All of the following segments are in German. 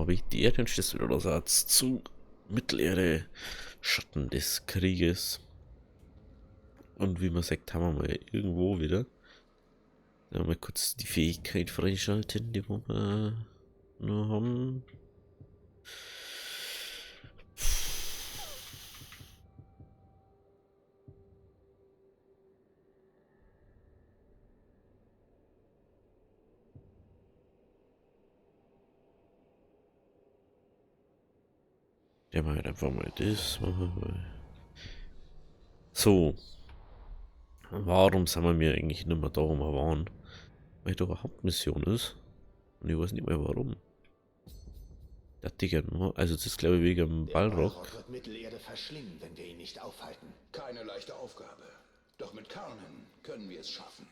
habe ich die Ehrenschlüssel oder Satz zu Mittelerde, Schatten des Krieges. Und wie man sagt, haben wir mal irgendwo wieder. Dann mal kurz die Fähigkeit freischalten, die wir noch haben. Ja, mal halt einfach mal das. Machen wir mal. So. Warum sind wir eigentlich nicht mehr da, wo wir waren? Weil da eine Hauptmission ist. Und ich weiß nicht mehr warum. Das Digga, also das ist glaube ich wegen dem Der Balrog. Balrog wird Mittelerde verschlingen, wenn wir ihn nicht aufhalten. Keine leichte Aufgabe. Doch mit Carmen können wir es schaffen.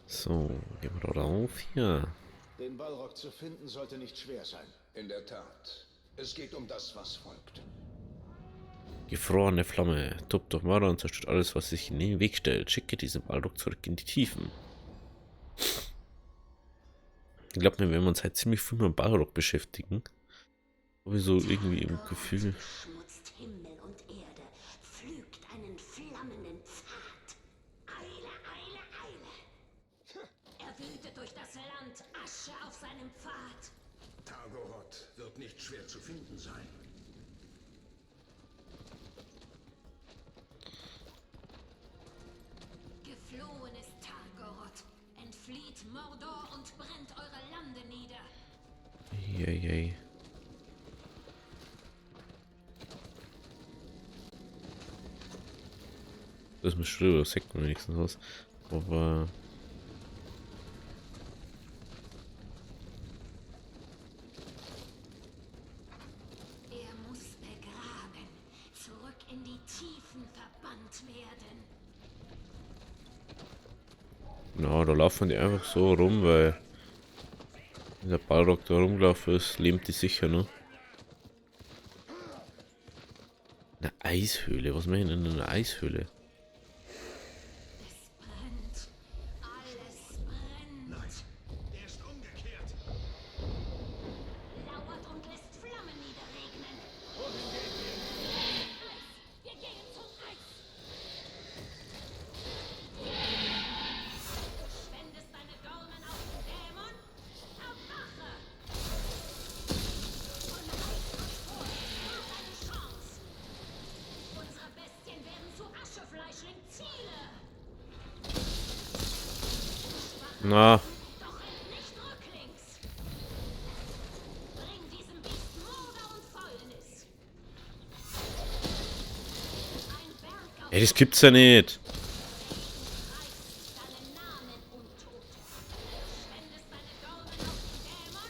So, gehen wir da rauf hier. Den Balrog zu finden sollte nicht schwer sein. In der Tat. Es geht um das, was folgt. Gefrorene Flamme. Tobt durch Mörder und zerstört alles, was sich in den Weg stellt. Schicke diesen Balrog zurück in die Tiefen. Ich glaube, wir werden uns halt ziemlich viel mit dem Balrog beschäftigen. Aber so irgendwie im Gefühl. Schmutzt Himmel und Erde, pflügt einen flammenden Pfad. Eile, Eile, Eile. Er wütet durch das Land, Asche auf seinem Pfad. Targoroth wird nicht schwer zu finden sein. Geflohen ist Targoroth, entflieht Mordor und brennt eure Lande nieder. Yay. Das muss schon über Sekten wenigstens aus. Aber. Er muss begraben, zurück in die Tiefen verbannt werden. Na, da laufen die einfach so rum, weil. Wenn der Balrog da rumgelaufen ist, lebt die sicher noch. Eine Eishöhle? Was machen denn in einer Eishöhle? Es brennt, alles brennt. Nein, er ist umgekehrt. Lauert und lässt Flammen niederregnen. Eis, wir gehen zum Eis. Du spendest deine Dornen auf den Dämon. Erwache! Von Eis und Furcht nur eine Chance. Unsere Bestien werden zu Aschefleischling Ziele. Na, Doch rennt nicht rücklings. Bring diesem Biest Morde und Fäulnis. Ein Berg aus ey, das gibt's ja nicht. reißt deinen Namen untot. Spendest deine Dornen auf den Dämon. Erwache!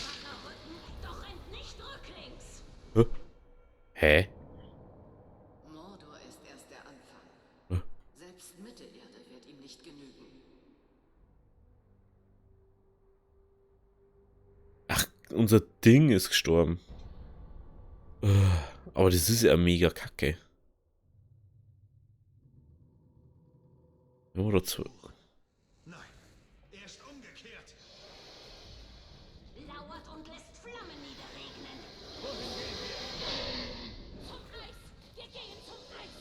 Wacher Rücken, doch rennt nicht rücklings. Hä? Mordor ist erst der Anfang. Selbst Mittelerde wird ihm nicht genügen. Unser Ding ist gestorben. Aber das ist ja mega kacke. Oder zu. Nein, er ist umgekehrt. Lauert und lässt Flammen niederregnen. Zum Eis! Wir gehen zum Eis!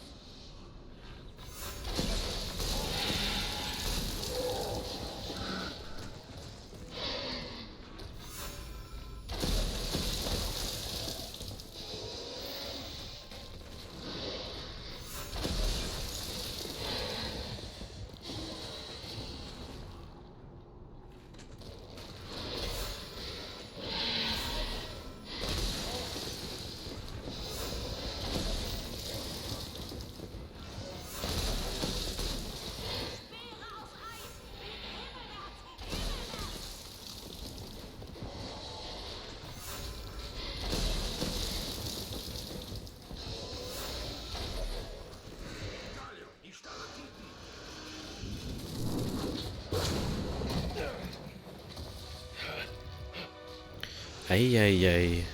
Eieiei.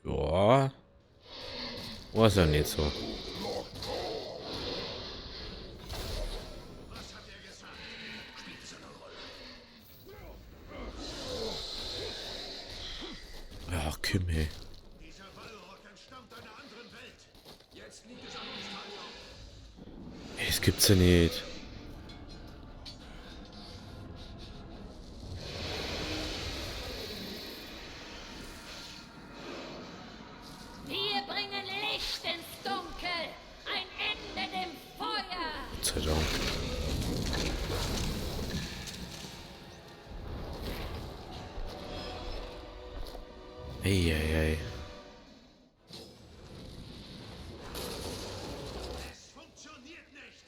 Ja. War ja nicht so. Ja, Kümmel. Das gibt's ja nicht. Wir bringen Licht ins Dunkel. Ein Ende dem Feuer. Gott sei Dank. Eieiei. Es funktioniert nicht.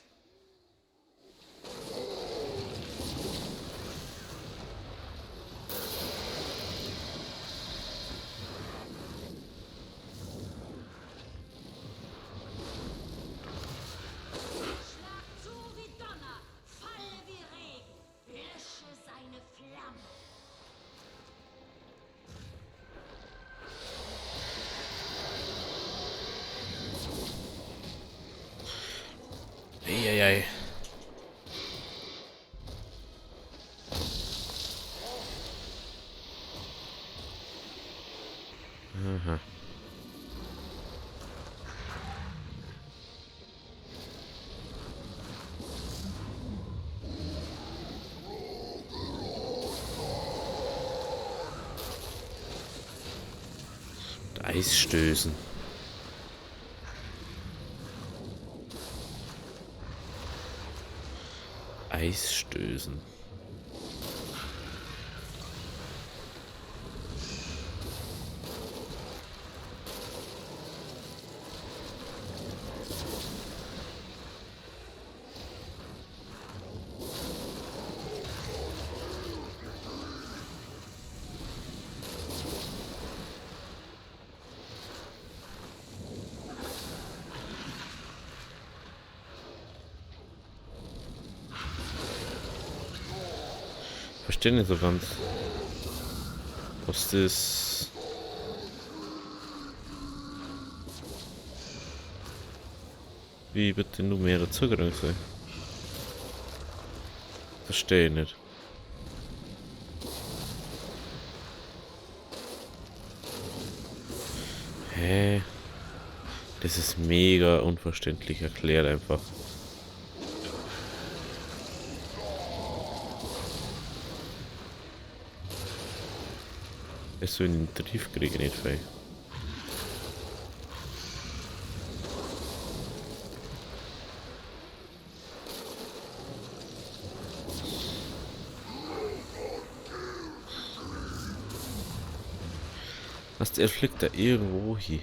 Schlag zu wie Donner. Falle wie Regen. Lösche seine Flamme. Eieiei. Aha. Und Eisstößen. Eisstößen. Verstehe nicht so ganz. Was das. Wie bitte nur mehrere Zugang sein? Verstehe nicht. Hä? Das ist mega unverständlich erklärt einfach. Es so in den Trief kriege nicht frei. Was, er fliegt da irgendwo hin.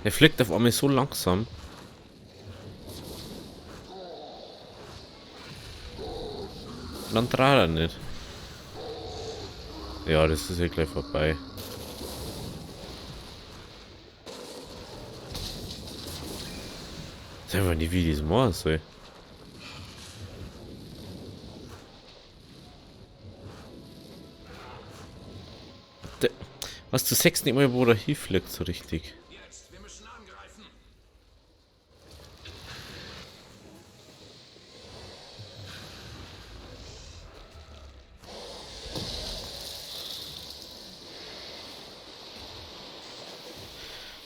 Er fliegt auf einmal so langsam. Dann dreht er nicht. Ja, das ist ja gleich vorbei. Ich weiß einfach nicht, wie das machen soll. Was, du sagst nicht mal, wo der hinfliegt so richtig. Jetzt, wir müssen angreifen.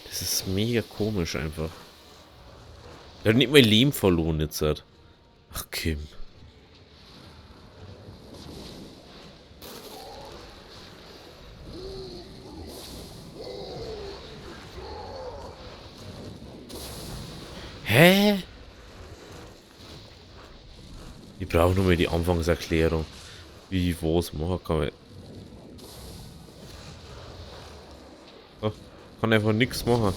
Das ist mega komisch einfach. Er hat nicht mal Leben verloren jetzt. Ach, Kim. Hä? Ich brauche nur mal die Anfangserklärung. Wie was machen kann ich. Oh, kann einfach nichts machen.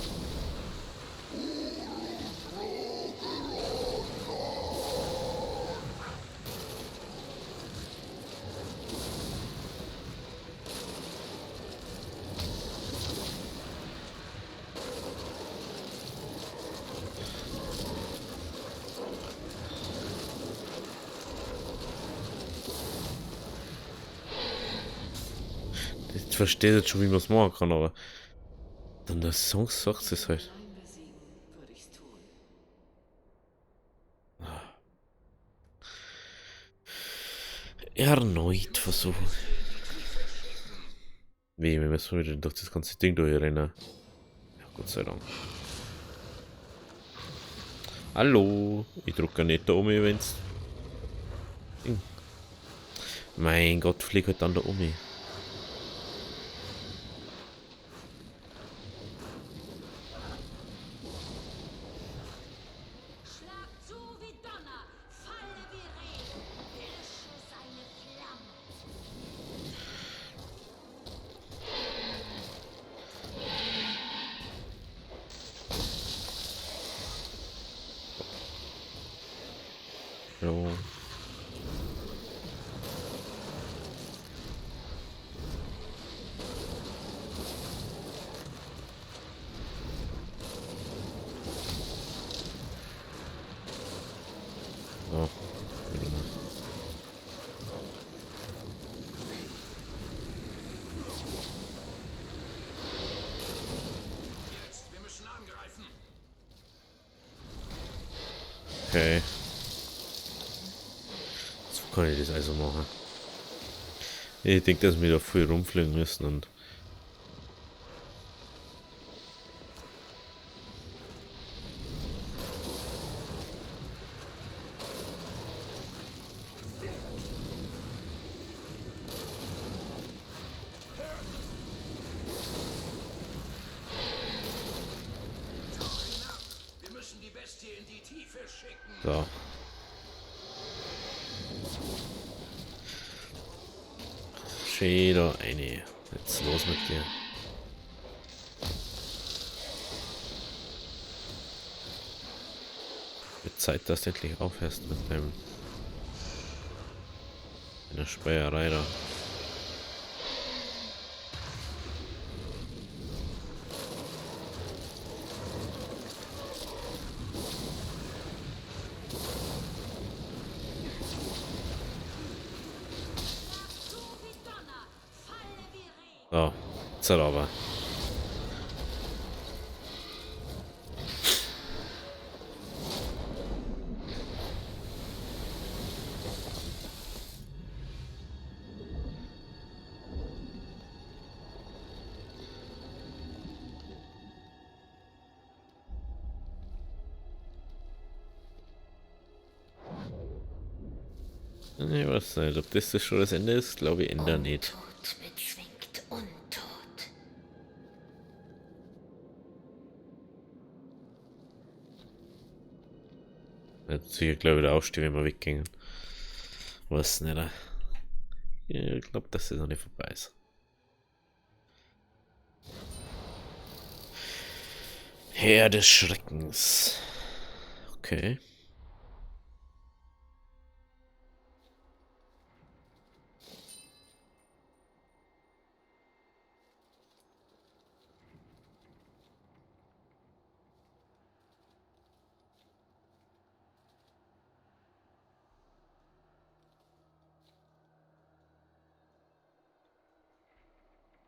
Ich verstehe jetzt schon, wie man es machen kann, aber dann der Song sagt es halt. Allein besiegen würde ich's tun. Erneut versuchen. Wie, wir müssen wieder durch das ganze Ding durchrennen. Ja, Gott sei Dank. Hallo, ich drücke nicht da um, wenn's. Ding. Mein Gott, flieg halt dann da um. Schlag zu wie Donner, falle wie Regen, lösche seine Flammen. Ja. So. Wir müssen angreifen. Okay. So kann ich das also machen. Ich denke, dass wir da viel rumfliegen müssen und Wir müssen die Bestie in die Tiefe schicken. so. Schön da eine. Jetzt los mit dir. Wird Zeit, dass du endlich aufhörst mit deinem einer Speierei da. Zu wie Donner, falle wie Regen. So, jetzt aber. Ich weiß nicht, ob das schon das Ende ist, glaube ich, Ende nicht. Untot bezwingt Untot. Jetzt sicher, glaube ich, wieder aufstehen, wenn wir weggehen. Weiß nicht. Ich glaube, dass das noch nicht vorbei ist. Herr des Schreckens. Okay.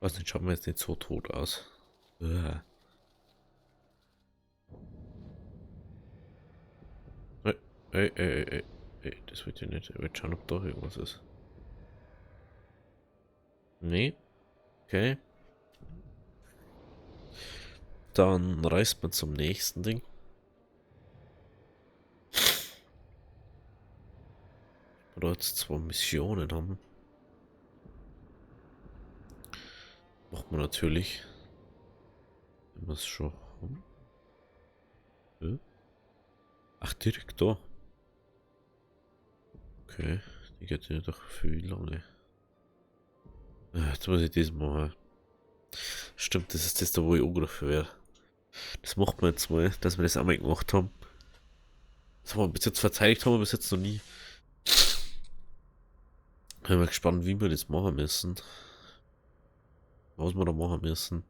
Was nicht, schaut mir jetzt nicht so tot aus. Uah. Das wird ja nicht. Ich will schauen, ob da irgendwas ist. Nee. Okay. Dann reist man zum nächsten Ding. Oder jetzt 2 Missionen haben. Macht man natürlich. Wenn wir es schon haben. Ach, direkt da. Okay, die geht ja doch viel lange. Jetzt muss ich das machen. Stimmt, das ist das da, wo ich angegriffen werde. Das macht man jetzt mal, dass wir das einmal gemacht haben. Das haben wir bis jetzt verteidigt, haben wir bis jetzt noch nie. Bin mal gespannt, wie wir das machen müssen. Was wir da machen müssen.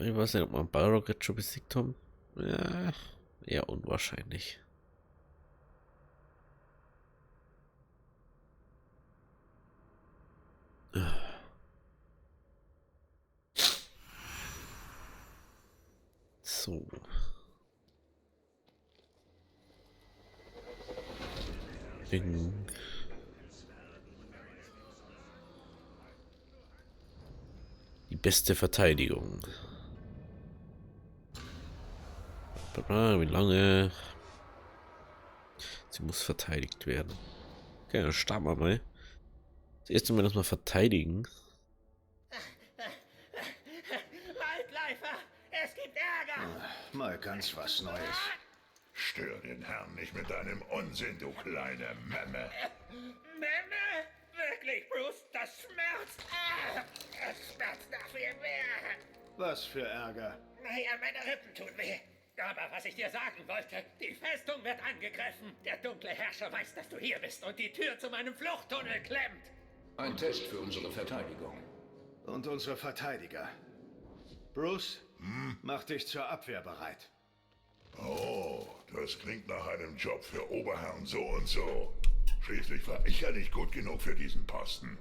Ich weiß nicht, ob wir einen Balrog jetzt schon besiegt haben. Ja, eher unwahrscheinlich. So. Ding. Die beste Verteidigung. Wie lange? Sie muss verteidigt werden. Okay, dann starten wir mal. Das erste Mal, dass wir verteidigen. Waldläufer, es gibt Ärger! Mal ganz was Neues. Stör den Herrn nicht mit deinem Unsinn, du kleine Memme. Memme? Wirklich, Bruce, das schmerzt! Es schmerzt nach viel mehr! Was für Ärger. Naja, meine Rippen tun weh. Aber was ich dir sagen wollte, die Festung wird angegriffen. Der dunkle Herrscher weiß, dass du hier bist und die Tür zu meinem Fluchttunnel klemmt. Ein Test für unsere Verteidigung. Und unsere Verteidiger. Bruce, mach dich zur Abwehr bereit. Oh, das klingt nach einem Job für Oberherrn so und so. Schließlich war ich ja nicht gut genug für diesen Posten.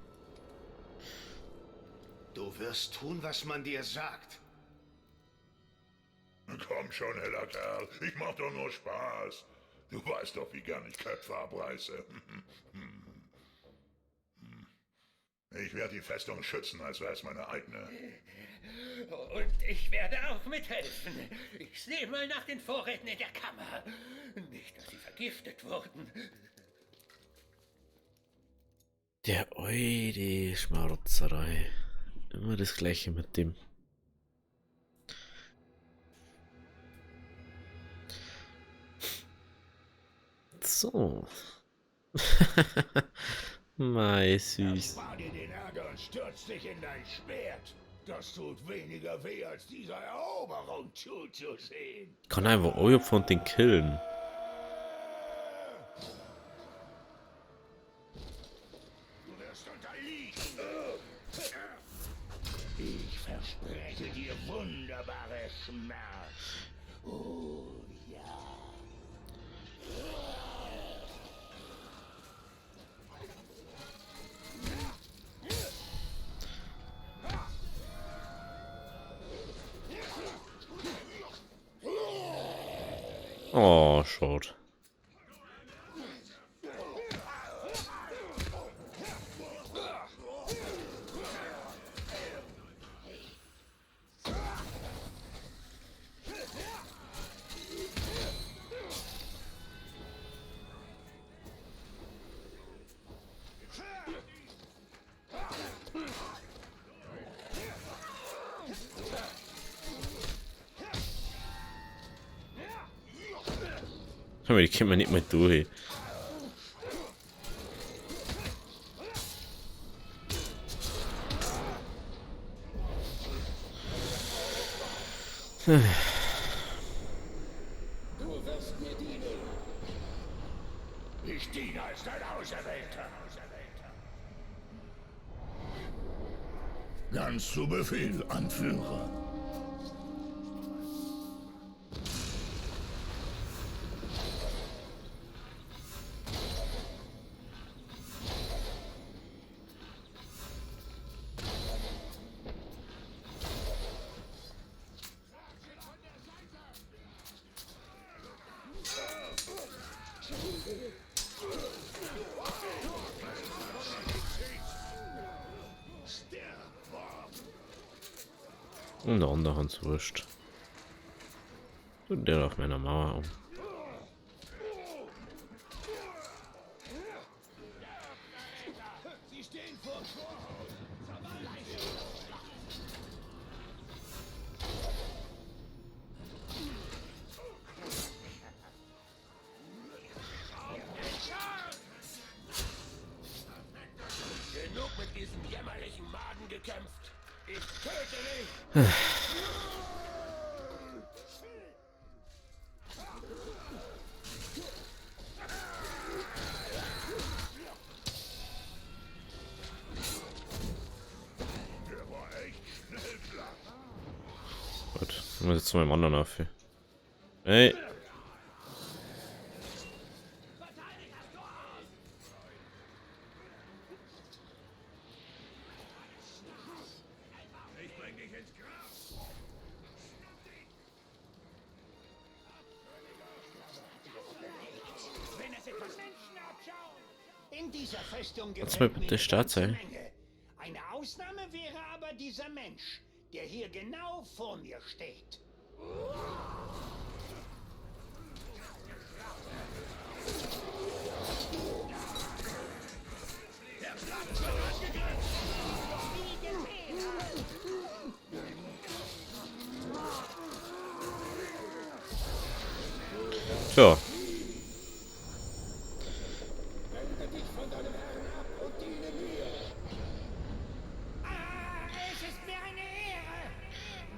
Du wirst tun, was man dir sagt. Komm schon, heller Kerl, ich mach doch nur Spaß. Du weißt doch, wie gern ich Köpfe abreiße. Ich werde die Festung schützen, als wäre es meine eigene. Und ich werde auch mithelfen. Ich sehe mal nach den Vorräten in der Kammer. Nicht, dass sie vergiftet wurden. Der die Schmarotzerei. Immer das Gleiche mit dem. So. Mei, süß. Spar dir den Ärger und stürz dich in dein Schwert. Das tut weniger weh, als dieser Eroberung zuzusehen. Ich kann einfach euer von den killen. Du wirst unterliegen. Ich verspreche dir wunderbare Schmerz. Oh ja. Oh, schaut. Aber die können wir nicht mehr durch. Du wirst mir dienen. Ich diene als dein Auserwählter. Ganz zu Befehl, Anführer. Und der andere Hans wurscht. Und der auf meiner Mauer um. diesem jämmerlichen Maden gekämpft. Ich töte dich! Gut, ich muss jetzt zu meinem anderen auf. Hey! In dieser Festung Kannst du mir gefällt mir bitte eine Start ganze sein? Menge. Eine Ausnahme wäre aber dieser Mensch, der hier genau vor mir steht. Tja. Es ist mir eine Ehre.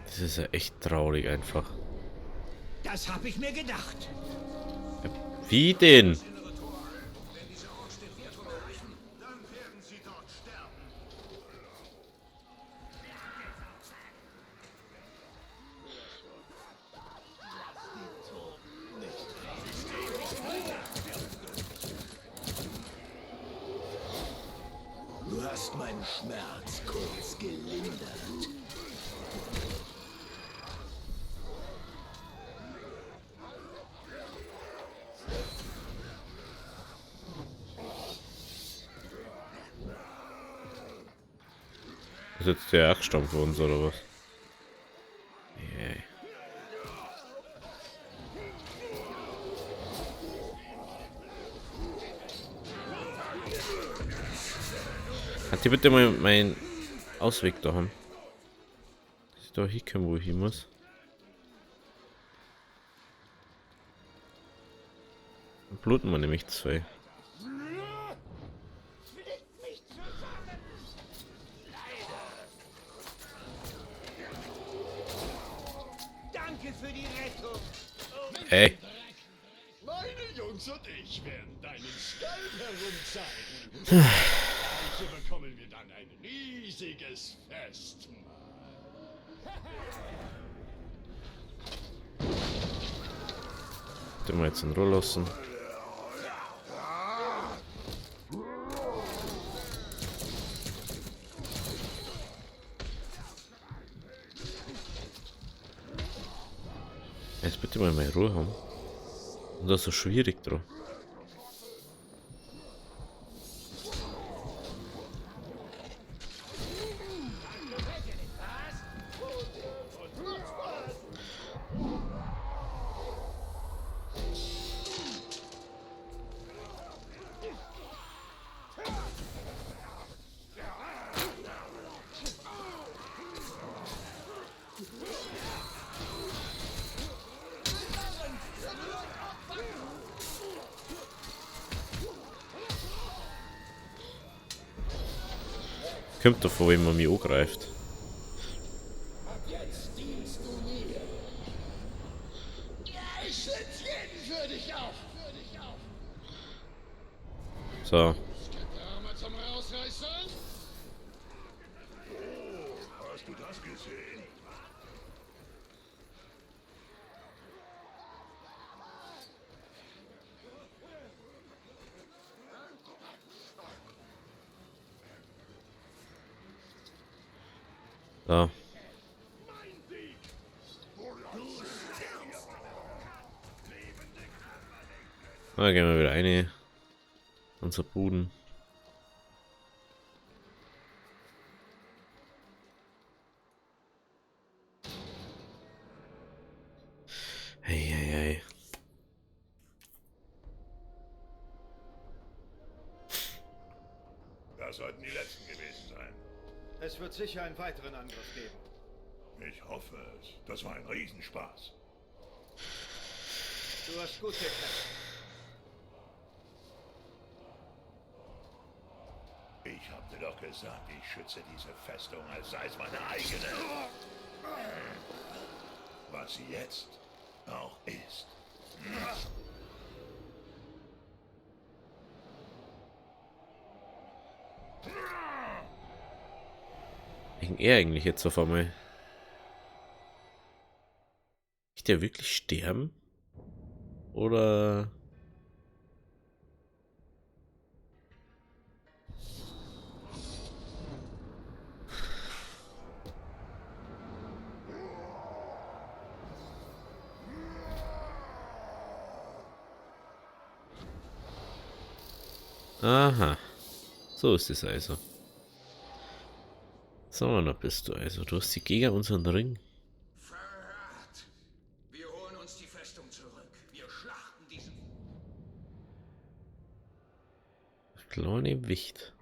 Das ist ja echt traurig einfach. Das habe ich mir gedacht. Wie denn? Du hast meinen Schmerz kurz gelindert. Ist jetzt der Jagdstamm für uns oder was? Yeah. Hat die bitte mal meinen Ausweg da haben? Dass ich da hinkomme, wo ich hin muss. Dann bluten wir nämlich zwei. Danke für die Rettung. Ey, Meine Jungs und ich werden deinen Stall herumzeigen. Hier bekommen wir dann ein riesiges Festmahl. den wir jetzt in Ruhe lassen. Jetzt bitte mal mehr Ruhe haben. Und das ist so schwierig drauf. Kommt davon, wenn man mich angreift. Jetzt dienst du mir. Ja, ich setz jeden für dich auf. So. Arme zum Rausreißen. Oh, hast du das gesehen? So. Da gehen wir wieder rein. Unser Boden. Hey, hey, hey. Das sollten die letzten gewesen sein. Es wird sicher einen weiteren Angriff geben. Ich hoffe es. Das war ein Riesenspaß. Du hast gut gekämpft. Ich Ich hab dir doch gesagt, ich schütze diese Festung, als sei es meine eigene. Was sie jetzt auch ist. Wegen er eigentlich jetzt auf einmal? Ist der wirklich sterben? Oder... Aha. So ist es also. So, da bist du also. Du hast die Gegner unseren Ring. Verrat! Wir holen uns die Festung zurück. Wir schlachten diesen... Kleine Wicht.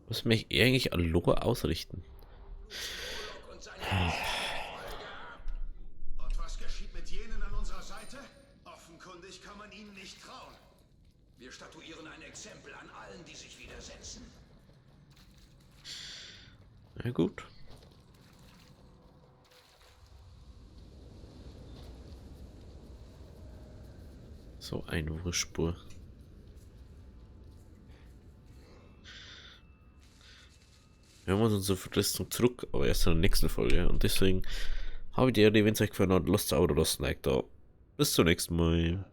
Was möchte ich eigentlich Aloha ausrichten? Und seine Und was geschieht mit jenen an unserer Seite? Offenkundig kann man ihnen nicht trauen. Wir statuieren ein Exempel an allen, die sich widersetzen. Na gut. So eine Wurstspur. Wir haben unsere Verrüstung zurück, aber erst in der nächsten Folge. Und deswegen habe ich die Idee, wenn es euch gefallen hat, lasst ein Abo da, lasst ein Like da. Bis zum nächsten Mal.